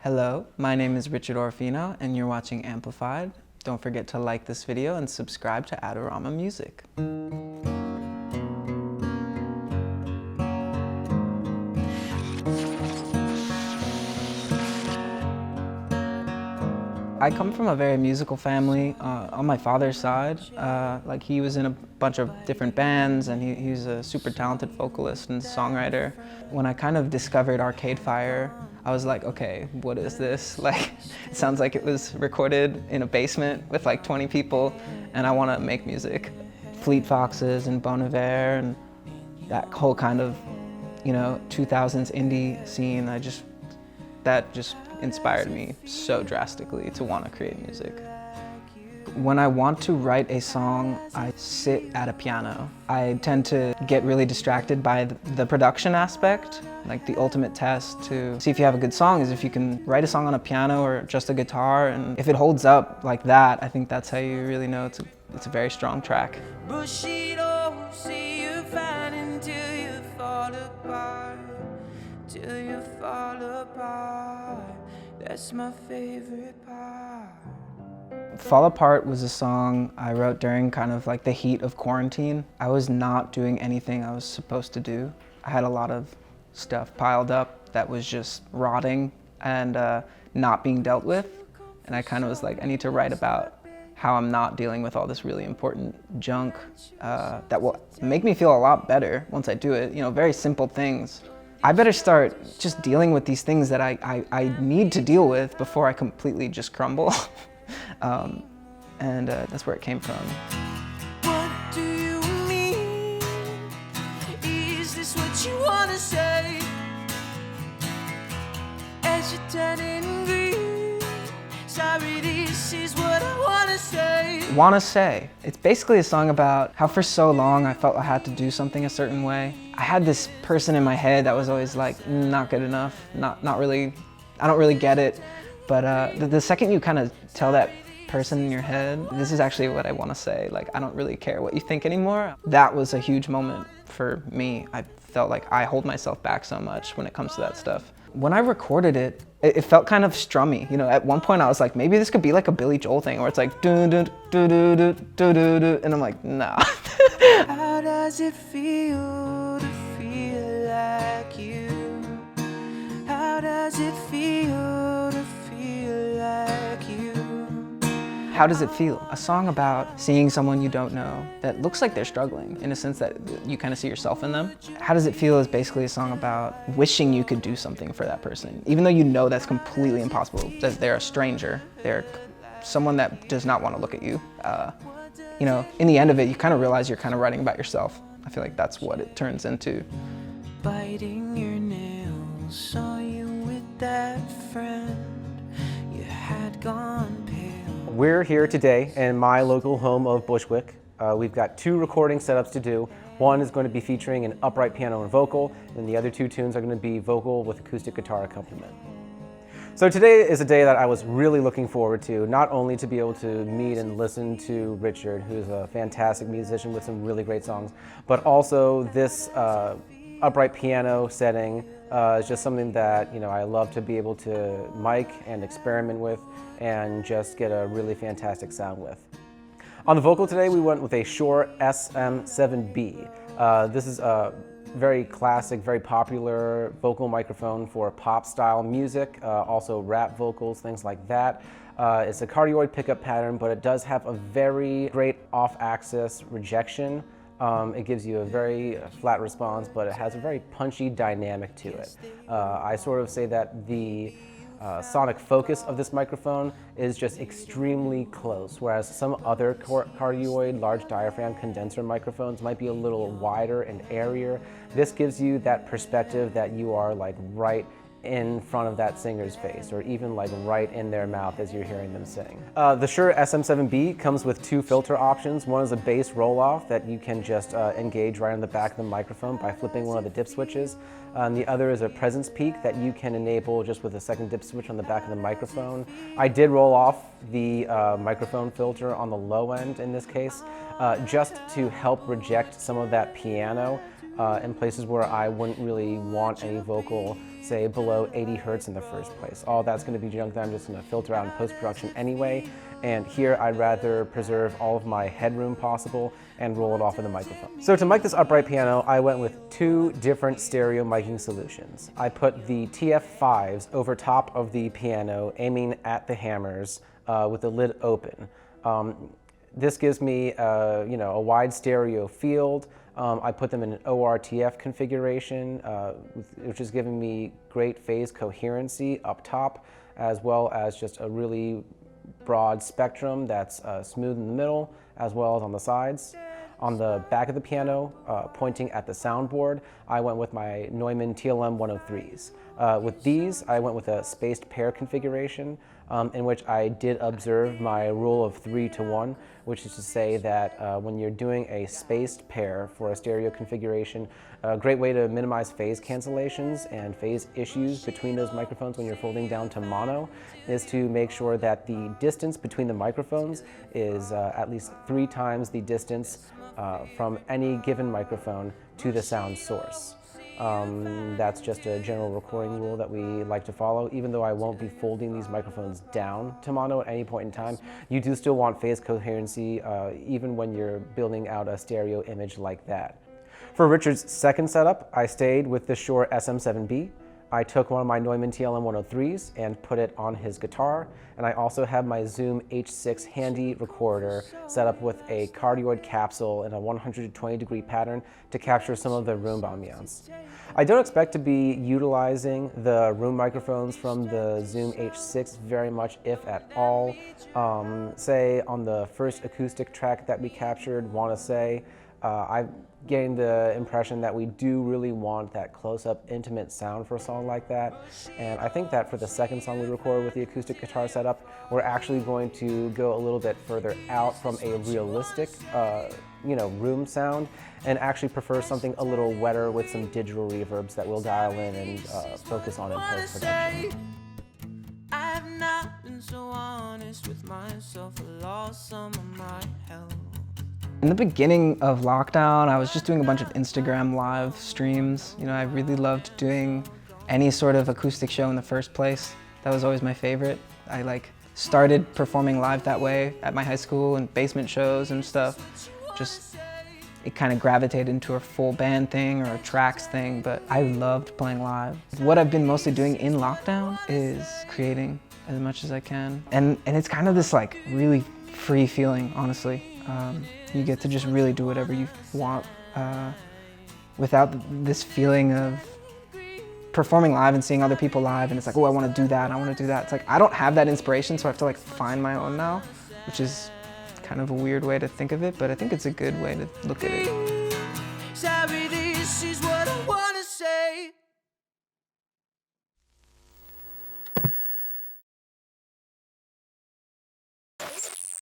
Hello, my name is Richard Orofino and you're watching Amplified. Don't forget to like this video and subscribe to Adorama Music. I come from a very musical family on my father's side. Like he was in a bunch of different bands and he's a super talented vocalist and songwriter. When I kind of discovered Arcade Fire, I was like, okay, what is this? Like, it sounds like it was recorded in a basement with like 20 people and I want to make music. Fleet Foxes and Bon Iver and that whole kind of, 2000s indie scene, that just inspired me so drastically to want to create music. When I want to write a song, I sit at a piano. I tend to get really distracted by the production aspect. Like the ultimate test to see if you have a good song is if you can write a song on a piano or just a guitar, and if it holds up like that, I think that's how you really know it's a very strong track. Bushido, see you fight until you fall apart, till you fall apart. That's my favorite part. Fall Apart was a song I wrote during kind of like the heat of quarantine. I was not doing anything I was supposed to do. I had a lot of stuff piled up that was just rotting and not being dealt with. And I kind of was like, I need to write about how I'm not dealing with all this really important junk that will make me feel a lot better once I do it. Very simple things. I better start just dealing with these things that I need to deal with before I completely just crumble. And that's where it came from. What do you mean? Is this what you want to say? As you're turning green, sorry, this is what I want to say. Wanna Say. It's basically a song about how for so long I felt I had to do something a certain way. I had this person in my head that was always like, not good enough, not really, I don't really get it. But the second you kind of tell that person in your head, this is actually what I want to say, like, I don't really care what you think anymore. That was a huge moment for me. I felt like I hold myself back so much when it comes to that stuff. When I recorded it, it felt kind of strummy. At one point I was like, maybe this could be like a Billy Joel thing where it's like do do do do do do do do, and I'm like, nah. How does it feel to feel like you? How does it feel to feel like you? How does it feel? A song about seeing someone you don't know that looks like they're struggling in a sense that you kind of see yourself in them. How Does It Feel is basically a song about wishing you could do something for that person, even though you know that's completely impossible, that they're a stranger, they're someone that does not want to look at you. In the end of it, you kind of realize you're kind of writing about yourself. I feel like that's what it turns into. Biting your nails, saw you with that friend, you had gone pale. We're here today in my local home of Bushwick. We've got 2 recording setups to do. One is going to be featuring an upright piano and vocal, and the other 2 tunes are going to be vocal with acoustic guitar accompaniment. So today is a day that I was really looking forward to, not only to be able to meet and listen to Richard, who's a fantastic musician with some really great songs, but also this upright piano setting is just something that I love to be able to mic and experiment with and just get a really fantastic sound with. On the vocal today, we went with a Shure SM7B. This is a very classic, very popular vocal microphone for pop style music, also rap vocals, things like that. It's a cardioid pickup pattern, but it does have a very great off-axis rejection. It gives you a very flat response, but it has a very punchy dynamic to it. I sort of say that the sonic focus of this microphone is just extremely close, whereas some other cardioid large diaphragm condenser microphones might be a little wider and airier. This gives you that perspective that you are like right in front of that singer's face, or even like right in their mouth as you're hearing them sing. The Shure SM7B comes with 2 filter options. One is a bass roll-off that you can just engage right on the back of the microphone by flipping one of the dip switches. The other is a presence peak that you can enable just with a second dip switch on the back of the microphone. I did roll off the microphone filter on the low end in this case, just to help reject some of that piano. in places where I wouldn't really want any vocal, say below 80 hertz in the first place. All that's going to be junk that I'm just going to filter out in post-production anyway. And here I'd rather preserve all of my headroom possible and roll it off of the microphone. So to mic this upright piano, I went with two different stereo miking solutions. I put the TF5s over top of the piano, aiming at the hammers with the lid open. This gives me a wide stereo field. I put them in an ORTF configuration, which is giving me great phase coherency up top, as well as just a really broad spectrum that's smooth in the middle, as well as on the sides. On the back of the piano, pointing at the soundboard, I went with my Neumann TLM 103s. With these, I went with a spaced pair configuration, in which I did observe my rule of 3-to-1, which is to say that when you're doing a spaced pair for a stereo configuration, a great way to minimize phase cancellations and phase issues between those microphones when you're folding down to mono is to make sure that the distance between the microphones is at least 3 times the distance from any given microphone to the sound source. That's just a general recording rule that we like to follow. Even though I won't be folding these microphones down to mono at any point in time, you do still want phase coherency even when you're building out a stereo image like that. For Richard's second setup, I stayed with the Shure SM7B. I took one of my Neumann TLM 103s and put it on his guitar, and I also have my Zoom H6 handy recorder set up with a cardioid capsule in a 120-degree pattern to capture some of the room ambiance. I don't expect to be utilizing the room microphones from the Zoom H6 very much, if at all. Say on the first acoustic track that we captured, Wanna Say, I've gained the impression that we do really want that close-up, intimate sound for a song like that. And I think that for the second song we recorded with the acoustic guitar setup, we're actually going to go a little bit further out from a realistic, room sound, and actually prefer something a little wetter with some digital reverbs that we'll dial in and focus on in post-production. I've not been so honest with myself, I lost some of my health. In the beginning of lockdown, I was just doing a bunch of Instagram live streams. I really loved doing any sort of acoustic show in the first place. That was always my favorite. I started performing live that way at my high school and basement shows and stuff. It kind of gravitated into a full band thing or a tracks thing, but I loved playing live. What I've been mostly doing in lockdown is creating as much as I can. And it's kind of this really free feeling, honestly. You get to just really do whatever you want without this feeling of performing live and seeing other people live, and it's oh, I want to do that, I want to do that. It's I don't have that inspiration, so I have to find my own now, which is kind of a weird way to think of it, but I think it's a good way to look at it.